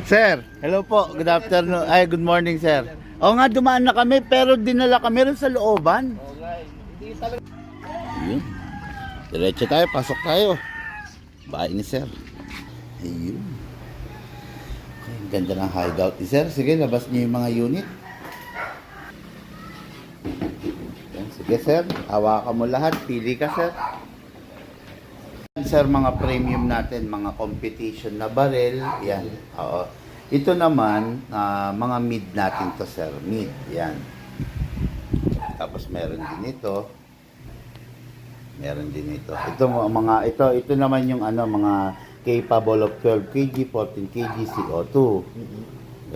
Sir, hello po. Good afternoon. Ay, good morning, sir. Oo nga, dumaan na kami pero dinala kami rin sa looban. Ayun. Diretso tayo, pasok tayo. Bahay ni sir. Ayun. Okay, ang ganda ng hideout ni sir. Sige, labas niyo yung mga unit. Ayan, sige sir, hawakan mo lahat. Pili ka sir. Sir, mga premium natin, mga competition na barrel, yan. Oo. Ito naman, mga mid natin to sir, mid, yan. Tapos meron din ito. Meron din ito. Ito naman yung mga capable of 12 kg, 14 kg CO2.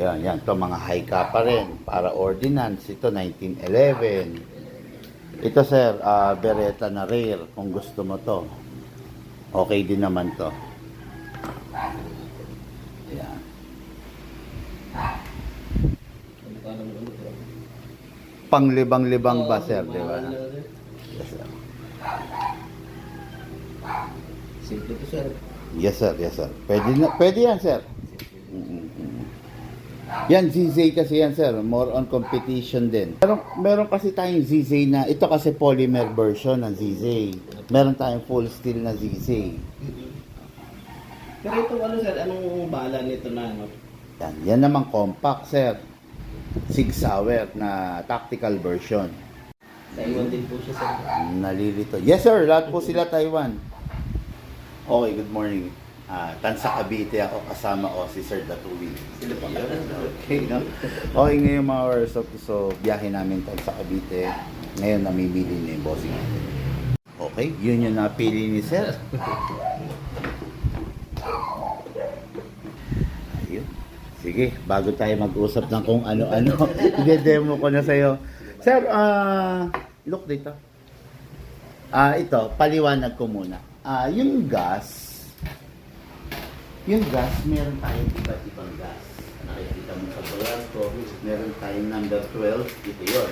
Yan, yan. Ito mga high ka pa rin, para ordinance. Ito 1911. Ito sir, Beretta na rare, kung gusto mo to. Okay din naman to. Ayan. Panglibang-libang ba, sir? Di ba? Yes, sir. Simple to, sir. Yes, sir. Yes, sir. Pwede yan, sir. Yan, ZZ kasi yan, sir. More on competition din. Meron kasi tayong ZZ na, ito kasi polymer version ng ZZ. Meron tayong full steel na ZZ. Pero ito sir, anong bala nito na Yan naman compact, sir. Sig Sauer na tactical version. Taiwan din po siya, sir. Nalilito. Yes, sir. Lahat po sila Taiwan. Okay, good morning. Tansa Cavite ako, kasama ko si Sir Datuwi. Sila pa. Okay, no? Okay, ngayon mga hours so biyahe namin Tansa Cavite. Ngayon namimili na yung bossing. Okay, yun yung napili ni Sir. Ayun. Sige, bago tayo mag-usap ng kung ano-ano, i-demo ko na sa'yo. Sir, look dito. Ito, paliwanag ko muna. Yung gas, meron tayong iba't ibang gas. Nakikita mo sa bulan ko, meron tayong number 12, dito yun.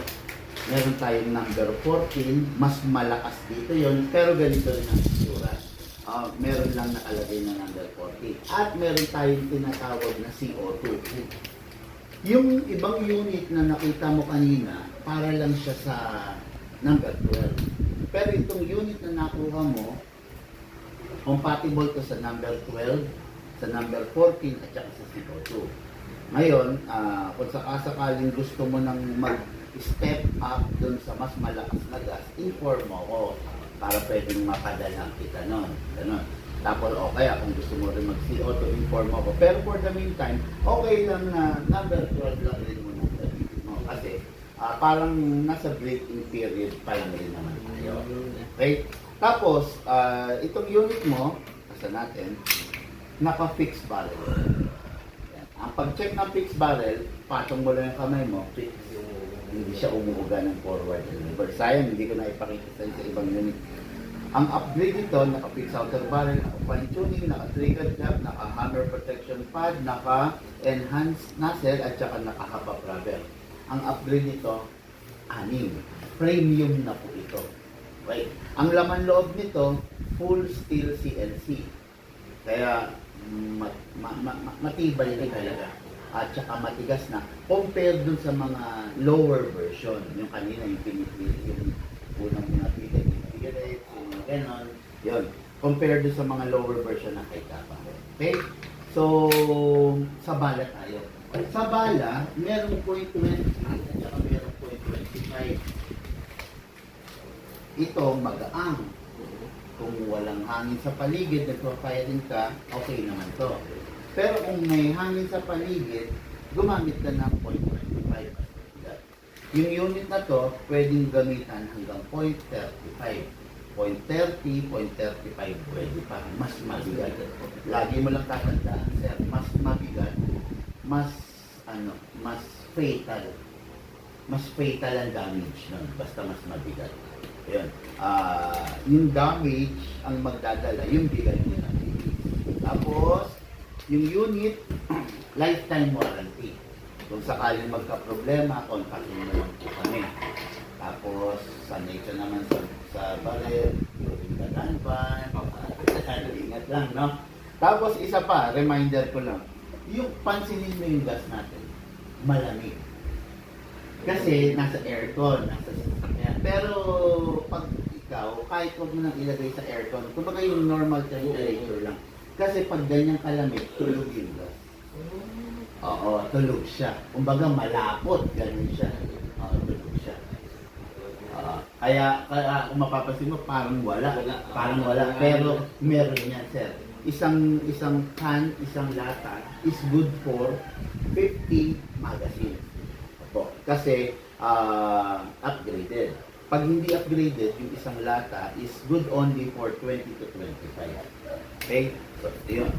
Meron tayong number 14, mas malakas dito yun, pero ganito rin ang itsura. Meron lang nakalagay na number 14. At meron tayong tinatawag na CO2. Yung ibang unit na nakita mo kanina, para lang siya sa number 12. Pero itong unit na nakuha mo, compatible to sa number 12, sa number 14 at saka sa CO2. Ngayon, kung sakasakaling gusto mo nang mag-step up dun sa mas malakas na gas, inform mo ko para pwedeng mapadala kita nun. Ganun. Tapos, kaya kung gusto mo rin mag-CO2, inform mo ko. Pero for the meantime, okay lang na number 12 lang rin mo nang sabihin mo. Kasi, parang nasa breaking period pa lang rin naman tayo. Okay? Tapos, itong unit mo, kasi natin, naka-fixed barrel. Yan. Ang pag-check ng fixed barrel, patong mo lang yung kamay mo, hindi siya umuuga ng forward and reverse. Sayang, hindi ko na ipakita sa ibang unit. Ang upgrade nito, naka-fixed outer barrel, naka-fine tuning, naka-trigger cap, naka-hammer protection pad, naka-enhanced nozzle, at saka naka-hub-up rubber. Ang upgrade nito, 6. Premium na po ito. Okay. Ang laman loob nito, full steel CNC. Kaya matibay rin talaga. At saka matigas na. Compared dun sa mga lower version. Yung kanina, yung pinipili, yung unang pinapili, yung pinipili, yung ganon. Yun. Compared dun sa mga lower version na kay Kappa. Okay? So, sa bala tayo. Sa bala, merong 0.20 at saka merong 0.25. Ito, magaang. Kung walang hangin sa paligid, nagpa-firing ka, okay naman to. Pero kung may hangin sa paligid, gumamit ka ng 0.25. Yung unit na to, pwedeng gamitan hanggang 0.35. 0.30, 0.35, pwede pa. Mas mabigat. Lagi mo lang tatandaan, sir, mas mabigat, mas fatal. Mas fatal ang damage nun, basta mas mabigat. Yun. Yung damage ang magdadala, yung bigay niya ng release. Tapos, yung unit, lifetime warranty. Kung sakaling magka-problema, kontakin mo lang po kami. Tapos, sanay ka naman sa barrel, yung dagan van, ingat lang, no? Tapos, isa pa, reminder ko lang, yung pansinin mo yung gas natin, malamig. Kasi nasa aircon, nasa sasakyan. Pero pag ikaw, kahit huwag mo nang ilagay sa aircon, kumbaga yung normal temperature lang. Kasi pag ganyan kalamig, tulog yung gas. Oo, tulog siya. Kumbaga malapot, ganun siya. Oo, tulog siya. Kaya kung mapapansin mo, parang wala. Parang wala. Pero meron yan, sir. Isang can, isang lata is good for 50 magazines. Opo. Kasi upgraded. Pag hindi upgraded, yung isang lata is good only for 20 to 25. Okay? So, yun.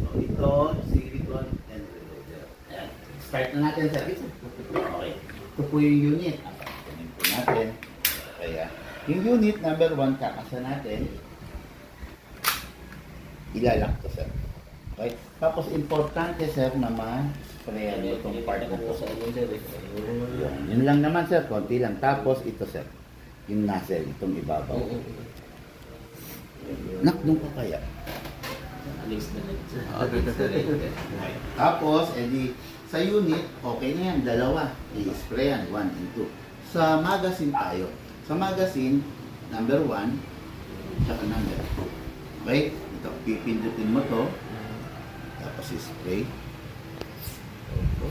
So, ito, silicone and reloader. Ayan. Start na natin, sir. Okay. Ito po yung unit. Tingnan po natin. Kaya, yung unit number 1, kakasa natin. Ilalak to, sir. Okay? Tapos, importante, sir, naman, sprayan mo itong part na po. Yun lang naman, sir. Konti lang. Tapos, ito, sir. Yung nozzle, itong ibabaw. Nakdong ka kaya? Alis na rin. Okay, okay. Tapos, edi, sa unit, okay na yan, dalawa. I-sprayan, 1 and 2. Sa magazine tayo. Sa magazine, number 1, tsaka number 2. Okay? Ito, pipindutin mo to. Tapos i-spray.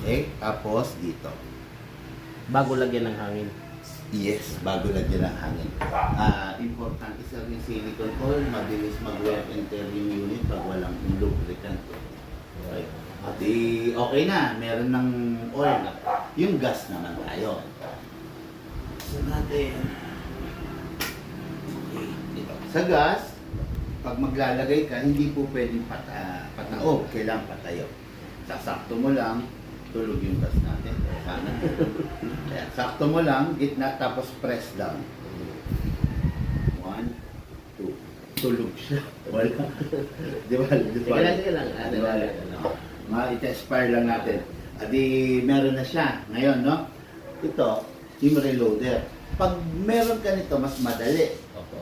Okay? Tapos, dito. Bago lagyan ng hangin. Yes, bago lagyan ng hangin. Importante sa yung silicone oil, mabilis mag-wear and tear yung unit pag walang lubricant. Okay. At okay na, meron ng oil. Yung gas naman tayo. So natin. Okay, dito. Sa gas, pag maglalagay ka, hindi po pwedeng pataob, kailangan patayo. Sasakto mo lang, tulog yung gas natin. Sana. Ayan, sakto mo lang, gitna, tapos press down. 1, 2. Tulog siya. Wala. Di ba? Sige lang. Di ba? Ma-expire lang natin. Adi, meron na siya. Ngayon, no? Ito, yung reloader. Pag meron ka nito, mas madali.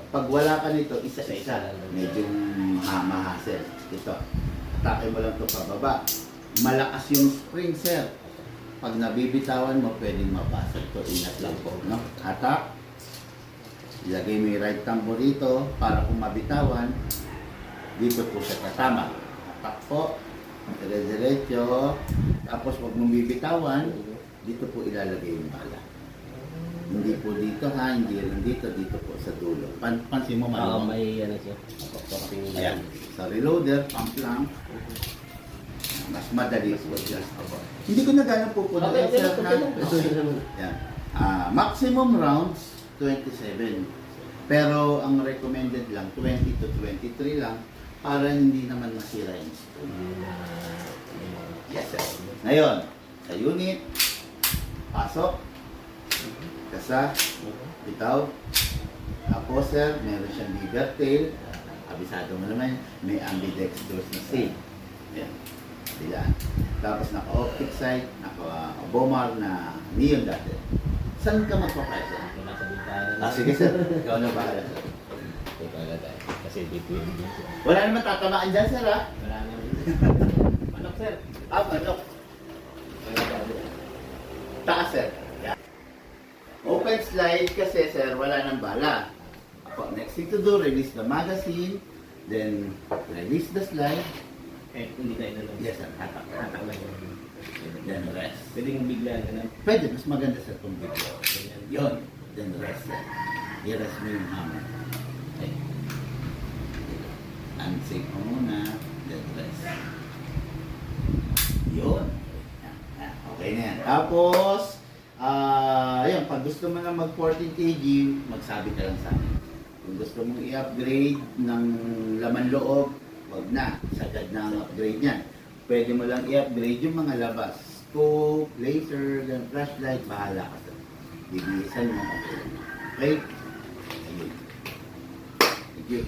Pag wala ka nito, isa-isa. Medyo mahasel. Ito. Atake mo lang ito pababa. Malakas yung spring, sir. Pag nabibitawan mo, pwedeng mabasag ito. Ingat lang po, no? Atak. Ilagay mo yung right thumb mo rito para kung mabitawan, dito po siya katama. Atak po. Dire-diretso. Tapos pag mong bibitawan, dito po ilalagay yung bala. Hindi po dito ha, hindi rin dito, dito po sa dulo. Pansin mo malamang. May ano siya. Ayan. Sa reloader, pump lang. Mas madali po siya. Hindi ko na gano'n pupunan. Okay, Sir, okay. Yan. Maximum rounds, 27. Pero ang recommended lang, 20 to 23 lang para hindi naman masira yung spoon. Yes, sir. Ngayon, sa unit, pasok, kasa, bitaw. Tapos, sir, meron siyang bigger tail. Abisado mo naman, may ambidextrous na seal. Yan. Bilaan. Tapos naka-optic sight, naka-bomar na neon dati. Saan ka magpapasok? Nasa bintana. Sige sir, ikaw na bahala sir. Kasi dito yung dito. Wala naman tatamaan dyan sir ha? Wala na rin. Manok sir. Manok. Taas sir. Yan. Open slide kasi sir, wala nang bala. Next thing to do, release the magazine, then release the slide. Hindi tayo na lang. Yes sir, hatak. Hatak lang yun. Then rest. Pwede yung bigla na. Pwede, mas maganda sir kung bigla. Yun. Then rest sir. I-rest mo yung hammer. Okay. Unsafe mo muna. Then rest. Yun. Okay na yan. Tapos, ayun, pag gusto mo na mag 14 kg, magsabi ka lang sa akin. Kung gusto mong i-upgrade ng laman loob, wag na. Sagad na ang upgrade niyan. Pwede mo lang i-upgrade yung mga labas. Scope, laser, flashlight, bahala ka sa. Bibilisan mo. Okay? Ayun. Thank you.